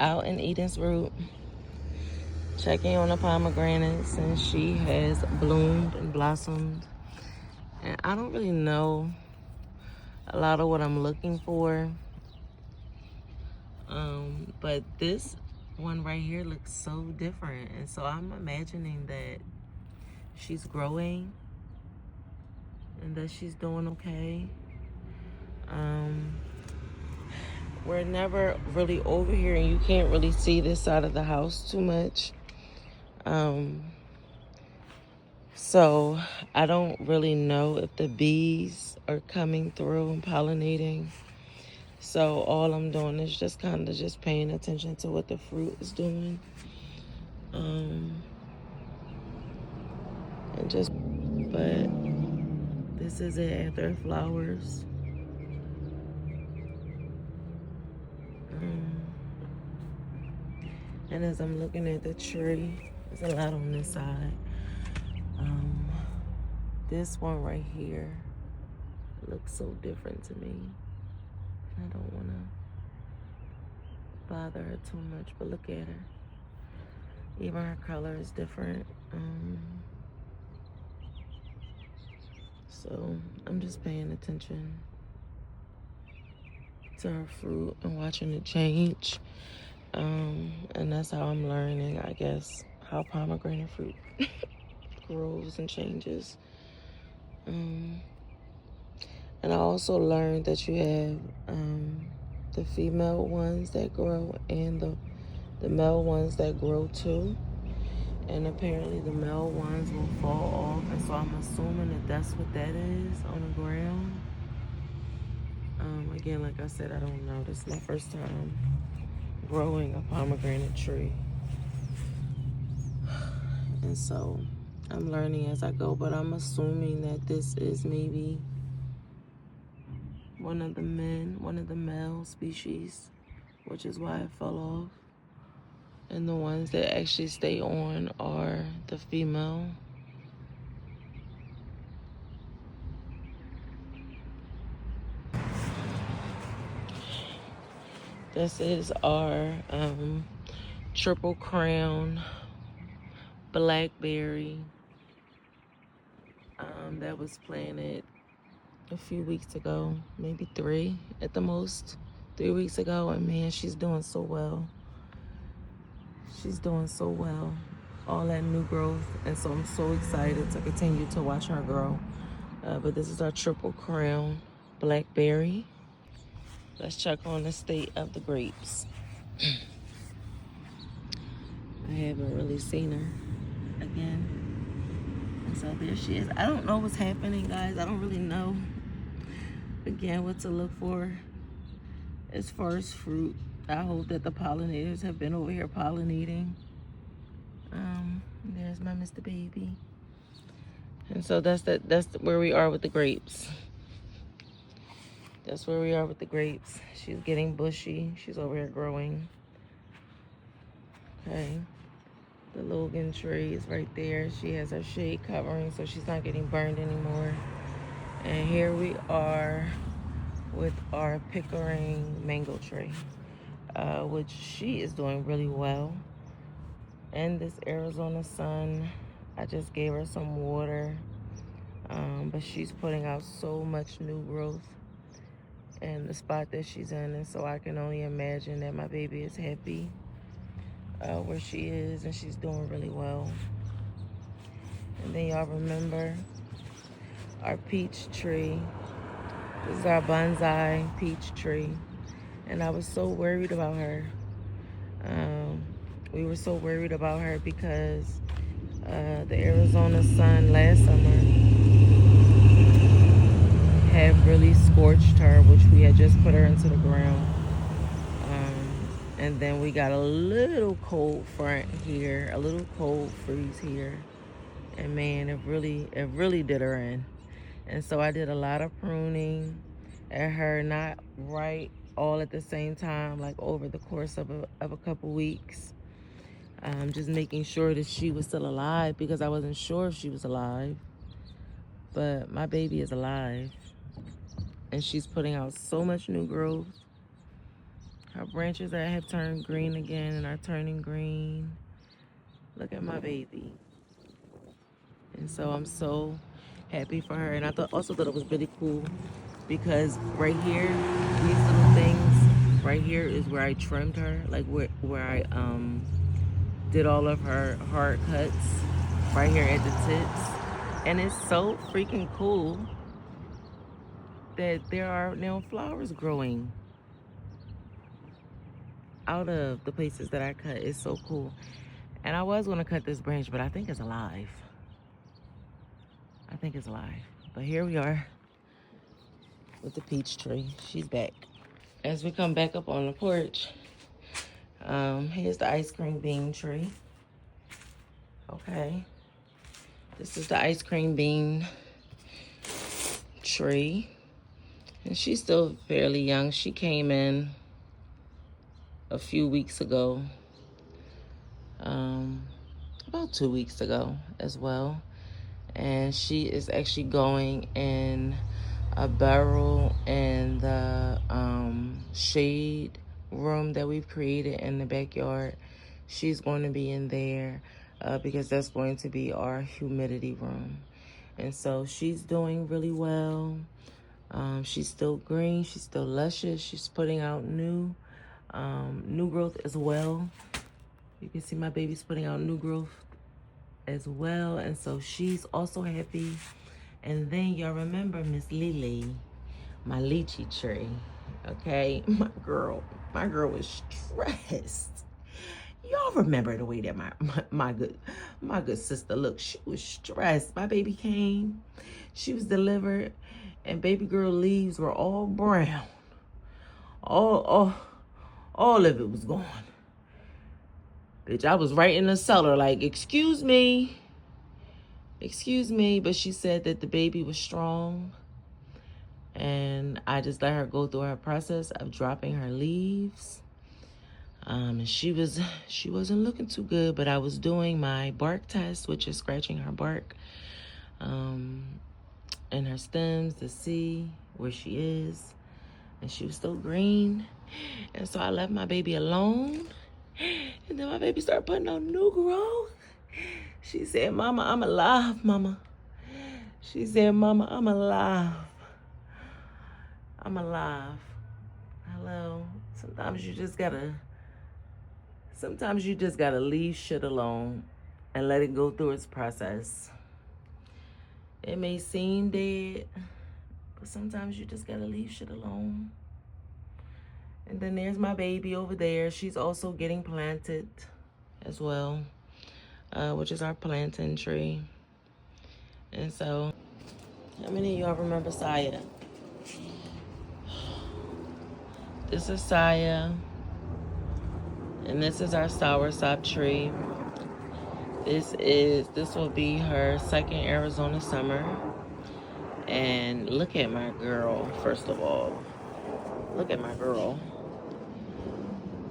out in Edensroot, checking on the pomegranates, and she has bloomed and blossomed. And I don't really know a lot of what I'm looking for, but this one right here looks so different, and so I'm imagining that she's growing and that she's doing okay. We're never really over here, and you can't really see this side of the house too much. So I don't really know if the bees are coming through and pollinating. So all I'm doing is just kind of just paying attention to what the fruit is doing. And just, but this is it after it flowers. And as I'm looking at the tree, there's a lot on this side. This one right here looks so different to me. I don't want to bother her too much, but look at her. Even her color is different. So I'm just paying attention to her fruit and watching it change. And that's how I'm learning, I guess, how pomegranate fruit grows and changes. And I also learned that you have the female ones that grow and the male ones that grow too. And apparently the male ones will fall off, and so I'm assuming that that's what that is on the ground. Again, like I said, I don't know. This is my first time growing a pomegranate tree. And so I'm learning as I go, but I'm assuming that this is maybe one of the male species, which is why it fell off. And the ones that actually stay on are the female. This is our triple crown blackberry that was planted a few weeks ago, maybe 3 at the most, 3 weeks ago. And man, she's doing so well. She's doing so well. All that new growth. And so I'm so excited to continue to watch her grow. But this is our triple crown blackberry. Let's check on the state of the grapes. I haven't really seen her again. And so there she is. I don't know what's happening, guys. I don't really know, again, what to look for as far as fruit. I hope that the pollinators have been over here pollinating. There's my Mr. Baby. And so that's where we are with the grapes. That's where we are with the grapes. She's getting bushy. She's over here growing. Okay. The Logan tree is right there. She has her shade covering, so she's not getting burned anymore. And here we are with our Pickering mango tree, which she is doing really well. And this Arizona sun, I just gave her some water, but she's putting out so much new growth in the spot that she's in. And so I can only imagine that my baby is happy where she is, and she's doing really well. And then y'all remember our peach tree. This is our bonsai peach tree, and I was so worried about her. We were so worried about her because the Arizona sun last summer had really scorched her, which we had just put her into the ground. And then we got a little cold front here, a little cold freeze here. And man, it really did her in. And so I did a lot of pruning at her, not right all at the same time, like over the course of a couple weeks. Just making sure that she was still alive, because I wasn't sure if she was alive. But my baby is alive. And she's putting out so much new growth. Her branches that have turned green again and are turning green. Look at my baby. And so I'm so happy for her. And I also thought it was really cool because right here, these little things right here is where I trimmed her, like where I did all of her hard cuts right here at the tips. And it's so freaking cool that there are now flowers growing out of the places that I cut. It's so cool. And I was gonna cut this branch, but I think it's alive. I think it's alive. But here we are with the peach tree. She's back. As we come back up on the porch, here's the ice cream bean tree. Okay. This is the ice cream bean tree. And she's still fairly young. She came in a few weeks ago. About 2 weeks ago as well. And she is actually going in a barrel in the shade room that we've created in the backyard. She's going to be in there because that's going to be our humidity room. And so she's doing really well. She's still green. She's still luscious. She's putting out new growth as well. You can see my baby's putting out new growth as well. And so she's also happy. And then y'all remember Miss Lily, my lychee tree. Okay, my girl was stressed. Y'all remember the way that my good sister looked. She was stressed. My baby came, she was delivered, and baby girl leaves were all brown. All of it was gone. Bitch, I was right in the cellar like, excuse me, but she said that the baby was strong. And I just let her go through her process of dropping her leaves. And she wasn't looking too good, but I was doing my bark test, which is scratching her bark and her stems to see where she is. And she was still green. And so I left my baby alone. And then my baby started putting on new growth. She said, Mama, I'm alive, Mama. She said, Mama, I'm alive. I'm alive. Hello. Sometimes you just gotta leave shit alone and let it go through its process. It may seem dead, but sometimes you just gotta leave shit alone. And then there's my baby over there. She's also getting planted as well, which is our plantain tree. And so, how many of y'all remember Saya? This is Saya, and this is our soursop tree. This will be her second Arizona summer. And look at my girl, first of all. Look at my girl.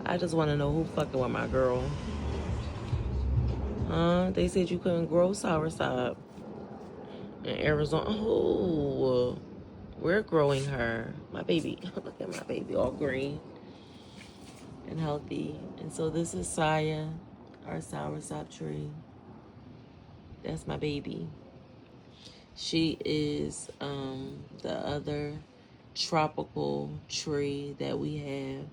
I just want to know who fucking with my girl. They said you couldn't grow soursop in Arizona. Oh, we're growing her. My baby, look at my baby, all green and healthy. And so this is Saya, our soursop tree. That's my baby. She is the other tropical tree that we have.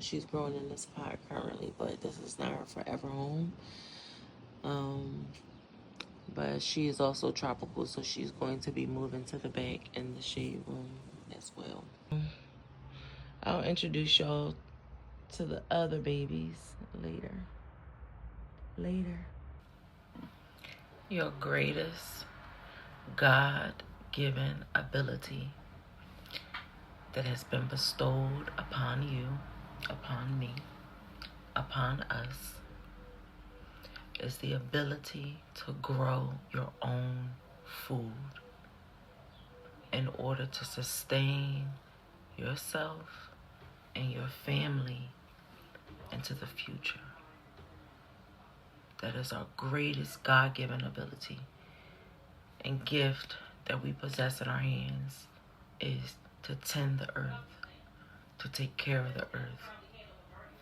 She's growing in this pot currently, but this is not her forever home. But she is also tropical, so she's going to be moving to the back in the shade room as well. I'll introduce y'all to the other babies later. Your greatest God-given ability that has been bestowed upon you, upon me, upon us, is the ability to grow your own food in order to sustain yourself and your family into the future. That is our greatest God-given ability and gift that we possess in our hands, is to tend the earth, to take care of the earth,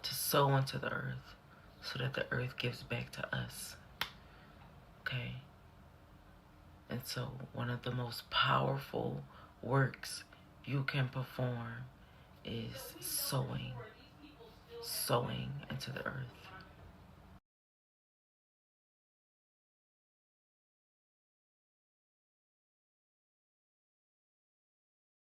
to sow into the earth so that the earth gives back to us. Okay? And so one of the most powerful works you can perform is sowing into the earth.